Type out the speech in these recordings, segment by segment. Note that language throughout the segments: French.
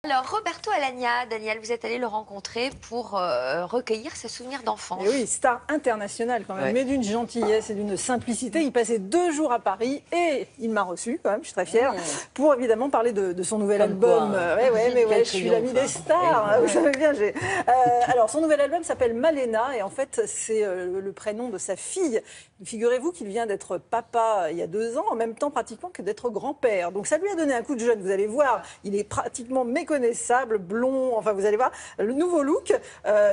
Alors, Roberto Alagna, Daniel, vous êtes allé le rencontrer pour recueillir ses souvenirs d'enfance. Et oui, star internationale quand même, mais d'une gentillesse et d'une simplicité. Il passait 2 jours à Paris et il m'a reçu quand même, je suis très fière, pour évidemment parler de son nouvel album. Je suis l'amie des stars, vous savez bien. Alors, son nouvel album s'appelle Malena et en fait, c'est le prénom de sa fille. Figurez-vous qu'il vient d'être papa il y a 2 ans, en même temps pratiquement que d'être grand-père. Donc ça lui a donné un coup de jeune, vous allez voir. Il est pratiquement méconnaissable, blond, enfin vous allez voir. Le nouveau look,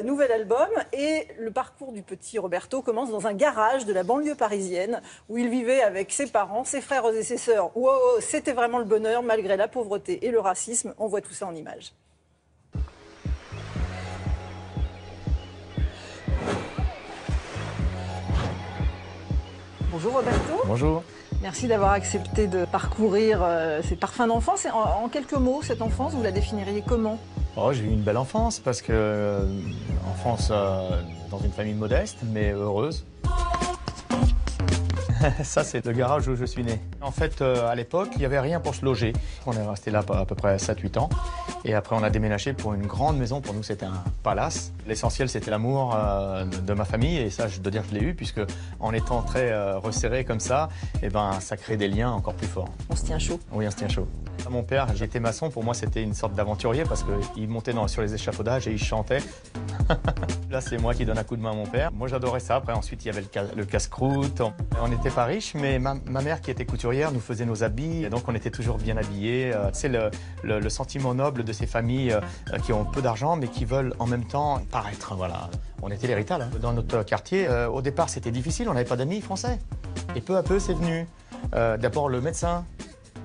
nouvel album. Et le parcours du petit Roberto commence dans un garage de la banlieue parisienne où il vivait avec ses parents, ses frères et ses sœurs. Wow, c'était vraiment le bonheur malgré la pauvreté et le racisme. On voit tout ça en images. Bonjour Roberto. Bonjour. Merci d'avoir accepté de parcourir ces parfums d'enfance. En quelques mots, cette enfance, vous la définiriez comment? Oh, j'ai eu une belle enfance parce que enfance dans une famille modeste mais heureuse. Ça, c'est le garage où je suis né. En fait, à l'époque, il n'y avait rien pour se loger. On est resté là à peu près 7-8 ans. Et après, on a déménagé pour une grande maison. Pour nous, c'était un palace. L'essentiel, c'était l'amour de ma famille. Et ça, je dois dire que je l'ai eu, puisque en étant très resserré comme ça, eh ben, ça crée des liens encore plus forts. On se tient chaud. Oui, on se tient chaud. Mon père, j'étais maçon. Pour moi, c'était une sorte d'aventurier parce qu'il montait sur les échafaudages et il chantait. Là, c'est moi qui donne un coup de main à mon père. Moi, j'adorais ça. Après, ensuite, il y avait le casse-croûte. On n'était pas riches, mais ma mère, qui était couturière, nous faisait nos habits. Et donc, on était toujours bien habillés. C'est le sentiment noble de ces familles qui ont peu d'argent, mais qui veulent en même temps paraître. Voilà. On était les Rital. Dans notre quartier, au départ, c'était difficile. On n'avait pas d'amis français. Et peu à peu, c'est venu. D'abord, le médecin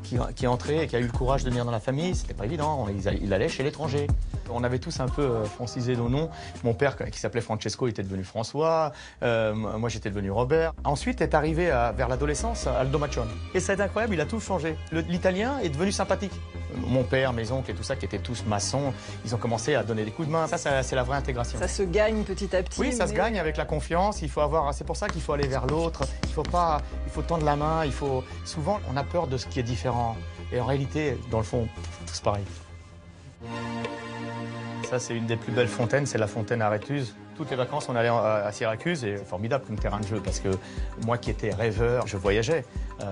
qui est entré et qui a eu le courage de venir dans la famille, c'était pas évident, il allait chez l'étranger. On avait tous un peu francisé nos noms. Mon père, qui s'appelait Francesco, était devenu François. Moi, j'étais devenu Robert. Ensuite est arrivé vers l'adolescence Aldo Machon. Et ça a été incroyable, il a tout changé. L'italien est devenu sympathique. Mon père, mes oncles et tout ça, qui étaient tous maçons, ils ont commencé à donner des coups de main. Ça c'est la vraie intégration. Ça se gagne petit à petit. Oui, ça se gagne avec la confiance. C'est pour ça qu'il faut aller vers l'autre. Il faut tendre la main. Souvent, on a peur de ce qui est différent. Et en réalité, dans le fond, c'est pareil. Ça, c'est une des plus belles fontaines, c'est la fontaine Aréthuse. Toutes les vacances, on allait à Syracuse et c'est formidable comme terrain de jeu parce que moi qui étais rêveur, je voyageais.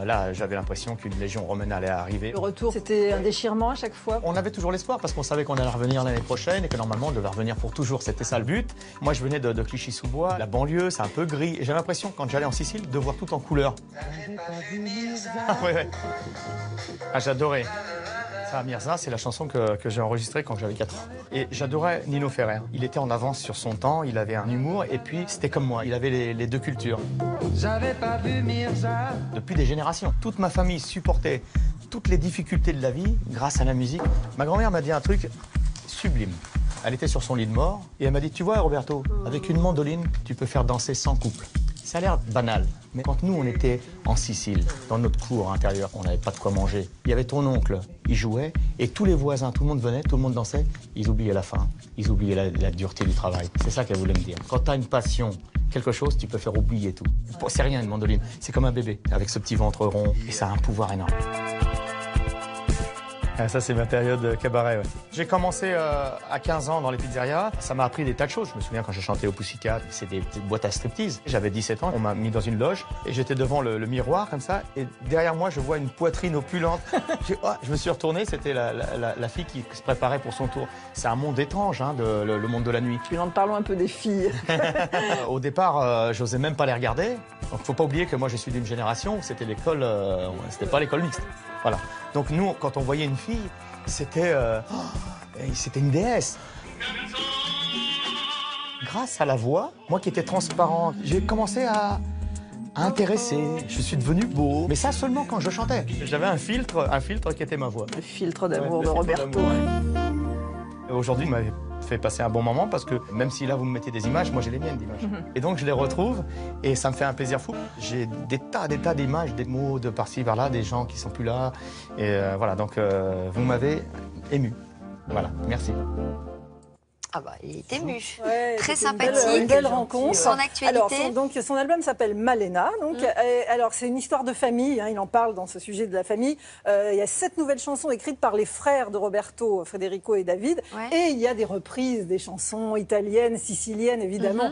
Là, j'avais l'impression qu'une légion romaine allait arriver. Le retour, c'était un déchirement à chaque fois? On avait toujours l'espoir parce qu'on savait qu'on allait revenir l'année prochaine et que normalement, on devait revenir pour toujours. C'était ça le but. Moi, je venais de Clichy-sous-Bois. La banlieue, c'est un peu gris. Et j'avais l'impression, quand j'allais en Sicile, de voir tout en couleur. Ouais. Ah, j'adorais. Mirza, c'est la chanson que j'ai enregistrée quand j'avais 4 ans. Et j'adorais Nino Ferrer. Il était en avance sur son temps, il avait un humour, et puis c'était comme moi, il avait les deux cultures. J'avais pas vu Mirza. Depuis des générations, toute ma famille supportait toutes les difficultés de la vie grâce à la musique. Ma grand-mère m'a dit un truc sublime. Elle était sur son lit de mort, et elle m'a dit, tu vois Roberto, avec une mandoline, tu peux faire danser 100 couples. Ça a l'air banal, mais quand nous, on était en Sicile, dans notre cour intérieure, on n'avait pas de quoi manger. Il y avait ton oncle, il jouait, et tous les voisins, tout le monde venait, tout le monde dansait, ils oubliaient la faim, ils oubliaient la dureté du travail. C'est ça qu'elle voulait me dire. Quand tu as une passion, quelque chose, tu peux faire oublier tout. C'est rien une mandoline, c'est comme un bébé, avec ce petit ventre rond, et ça a un pouvoir énorme. Ah, ça, c'est ma période cabaret, ouais. J'ai commencé à 15 ans dans les pizzerias. Ça m'a appris des tas de choses. Je me souviens quand j'ai chanté au Pussycat, c'est des boîtes à striptease. J'avais 17 ans, on m'a mis dans une loge et j'étais devant le miroir comme ça. Et derrière moi, je vois une poitrine opulente. Je me suis retourné, c'était la fille qui se préparait pour son tour. C'est un monde étrange, hein, le monde de la nuit. Puis parlons un peu des filles. Au départ, j'osais même pas les regarder. Donc, faut pas oublier que moi, je suis d'une génération où c'était l'école, c'était pas l'école mixte. Voilà. Donc nous, quand on voyait une fille, c'était une déesse. Grâce à la voix, moi qui étais transparent, j'ai commencé à intéresser. Je suis devenu beau. Mais ça seulement quand je chantais. J'avais un filtre qui était ma voix. Le filtre d'amour de Roberto. Aujourd'hui, il m'avait fait passer un bon moment parce que même si là vous me mettez des images, moi j'ai les miennes d'images. Et donc je les retrouve et ça me fait un plaisir fou. J'ai des tas d'images, des mots de par-ci par-là, des gens qui sont plus là. Et voilà, donc vous m'avez ému. Voilà, merci. Ah bah, il est ému. Ouais, Très c'était sympathique. Une belle rencontre. Son actualité. Alors, son album s'appelle Malena. Alors, c'est une histoire de famille. Hein, il en parle dans ce sujet de la famille. Il y a 7 nouvelles chansons écrites par les frères de Roberto, Federico et David. Ouais. Et il y a des reprises des chansons italiennes, siciliennes, évidemment.